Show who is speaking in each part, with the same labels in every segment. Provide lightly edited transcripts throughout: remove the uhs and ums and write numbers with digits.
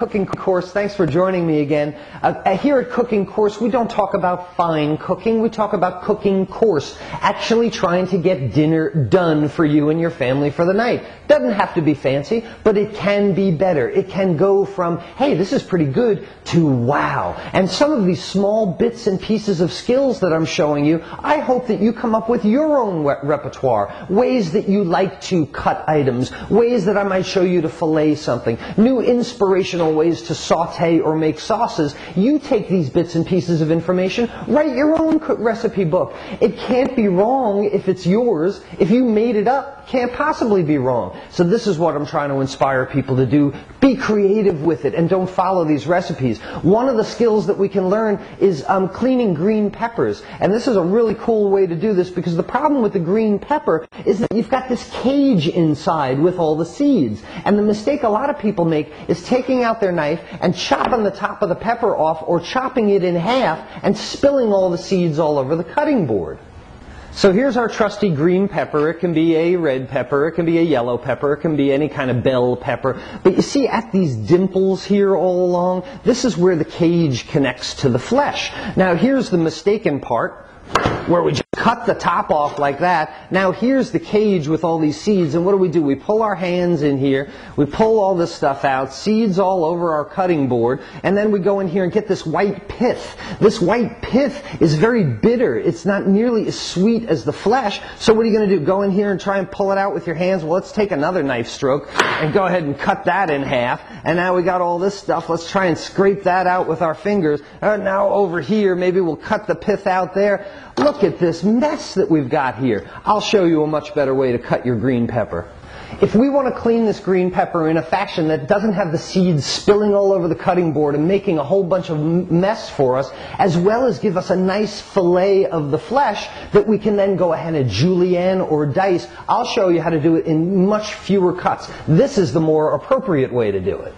Speaker 1: Cooking Course, thanks for joining me again. Here at Cooking Course, we don't talk about fine cooking, we talk about cooking course, actually trying to get dinner done for you and your family for the night. Doesn't have to be fancy, but it can be better. It can go from, hey, this is pretty good, to wow. And some of these small bits and pieces of skills that I'm showing you, I hope that you come up with your own repertoire, ways that you like to cut items, ways that I might show you to fillet something, new inspirational ways to saute or make sauces. You take these bits and pieces of information, write your own recipe book. It can't be wrong if it's yours. If you made it up, can't possibly be wrong. So this is what I'm trying to inspire people to do. Be creative with it and don't follow these recipes. One of the skills that we can learn is cleaning green peppers. And this is a really cool way to do this, because the problem with the green pepper is that you've got this cage inside with all the seeds. And the mistake a lot of people make is taking out their knife and chopping the top of the pepper off, or chopping it in half and spilling all the seeds all over the cutting board. So here's our trusty green pepper. It can be a red pepper, it can be a yellow pepper, it can be any kind of bell pepper. But you see at these dimples here all along, this is where the cage connects to the flesh. Now here's the mistaken part, where we just cut the top off like that. Now here's the cage with all these seeds, and what do? We pull our hands in here, we pull all this stuff out, seeds all over our cutting board, and then we go in here and get this white pith. This white pith is very bitter. It's not nearly as sweet as the flesh. So what are you going to do? Go in here and try and pull it out with your hands? Well, let's take another knife stroke and go ahead and cut that in half. And now we got all this stuff. Let's try and scrape that out with our fingers. Now over here, maybe we'll cut the pith out there. Look at this mess that we've got here. I'll show you a much better way to cut your green pepper. If we want to clean this green pepper in a fashion that doesn't have the seeds spilling all over the cutting board and making a whole bunch of mess for us, as well as give us a nice fillet of the flesh that we can then go ahead and julienne or dice, I'll show you how to do it in much fewer cuts. This is the more appropriate way to do it.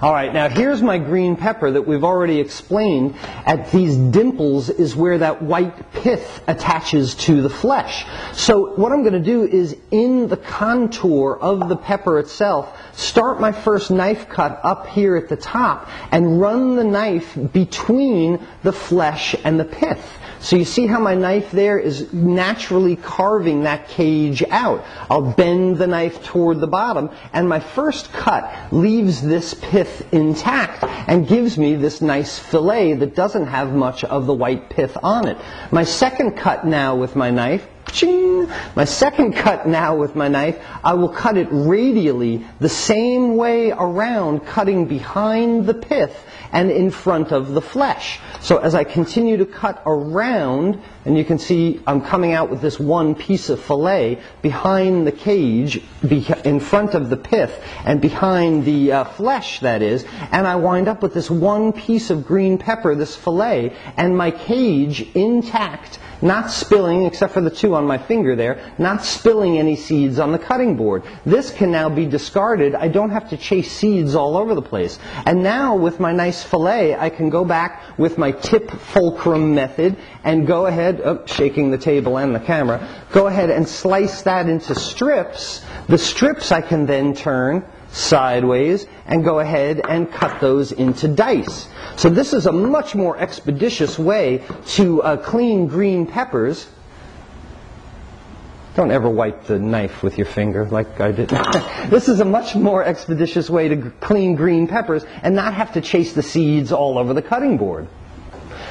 Speaker 1: Alright, now here's my green pepper that we've already explained. At these dimples is where that white pith attaches to the flesh. So what I'm going to do is, in the contour of the pepper itself, start my first knife cut up here at the top and run the knife between the flesh and the pith. So you see how my knife there is naturally carving that cage out. I'll bend the knife toward the bottom, and my first cut leaves this pith intact and gives me this nice fillet that doesn't have much of the white pith on it. My second cut now with my knife, my second cut now with my knife, I will cut it radially the same way around, cutting behind the pith and in front of the flesh. So as I continue to cut around, and you can see I'm coming out with this one piece of fillet behind the cage, in front of the pith, and behind the flesh, that is, and I wind up with this one piece of green pepper, this fillet, and my cage intact, not spilling, except for the two on my finger there, not spilling any seeds on the cutting board. This can now be discarded. I don't have to chase seeds all over the place. And now with my nice fillet, I can go back with my tip fulcrum method and go ahead, shaking the table and the camera, go ahead and slice that into strips. The strips I can then turn sideways and go ahead and cut those into dice. So this is a much more expeditious way to clean green peppers. Don't ever wipe the knife with your finger like I did. This is a much more expeditious way to clean green peppers and not have to chase the seeds all over the cutting board.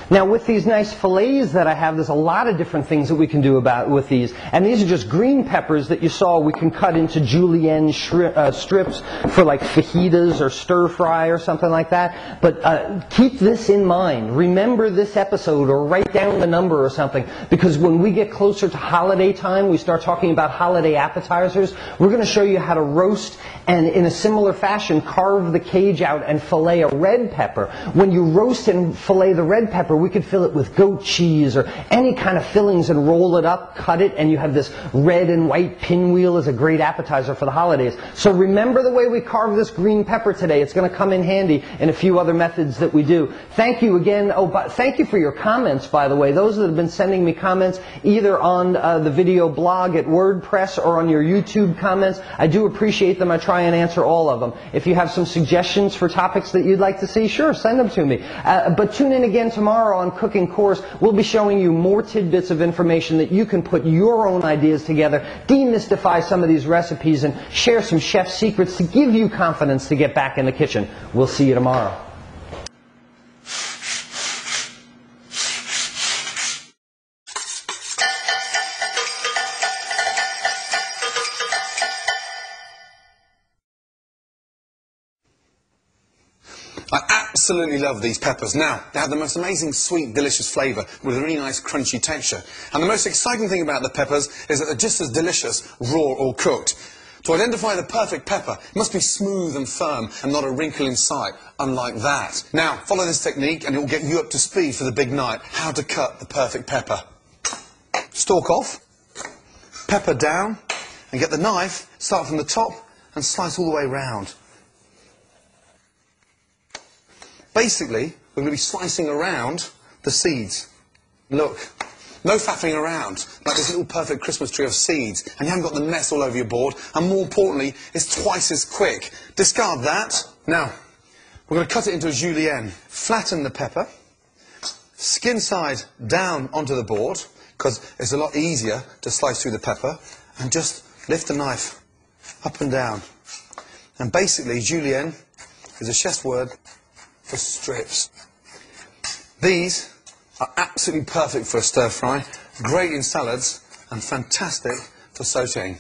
Speaker 1: Now with these nice fillets that I have, there's a lot of different things that we can do with these. And these are just green peppers that you saw we can cut into julienne strips for like fajitas or stir fry or something like that. But keep this in mind. Remember this episode, or write down the number or something. Because when we get closer to holiday time, we start talking about holiday appetizers. We're going to show you how to roast and in a similar fashion carve the cage out and fillet a red pepper. When you roast and fillet the red pepper, pepper. We could fill it with goat cheese or any kind of fillings and roll it up, cut it, and you have this red and white pinwheel as a great appetizer for the holidays. So remember the way we carved this green pepper today. It's going to come in handy in a few other methods that we do. Thank you again. Oh, but thank you for your comments, by the way. Those that have been sending me comments either on the video blog at WordPress or on your YouTube comments, I do appreciate them. I try and answer all of them. If you have some suggestions for topics that you'd like to see, sure, send them to me. But tune in again tomorrow on Cooking Course. We'll be showing you more tidbits of information that you can put your own ideas together, demystify some of these recipes, and share some chef secrets to give you confidence to get back in the kitchen. We'll see you tomorrow.
Speaker 2: I absolutely love these peppers. Now, they have the most amazing sweet, delicious flavour with a really nice crunchy texture. And the most exciting thing about the peppers is that they're just as delicious, raw or cooked. To identify the perfect pepper, it must be smooth and firm and not a wrinkle in sight, unlike that. Now, follow this technique and it will get you up to speed for the big night. How to cut the perfect pepper. Stalk off, pepper down, and get the knife, start from the top and slice all the way round. Basically, we're going to be slicing around the seeds. Look, no faffing around, like this little perfect Christmas tree of seeds, and you haven't got the mess all over your board, and more importantly, it's twice as quick. Discard that. Now, we're going to cut it into a julienne. Flatten the pepper, skin side down onto the board, because it's a lot easier to slice through the pepper, and just lift the knife up and down. And basically, julienne is a chef's word for strips. These are absolutely perfect for a stir fry, great in salads, and fantastic for sautéing.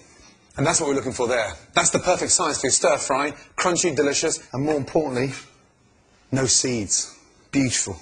Speaker 2: And that's what we're looking for there. That's the perfect size for your stir fry, crunchy, delicious, and more importantly, no seeds. Beautiful.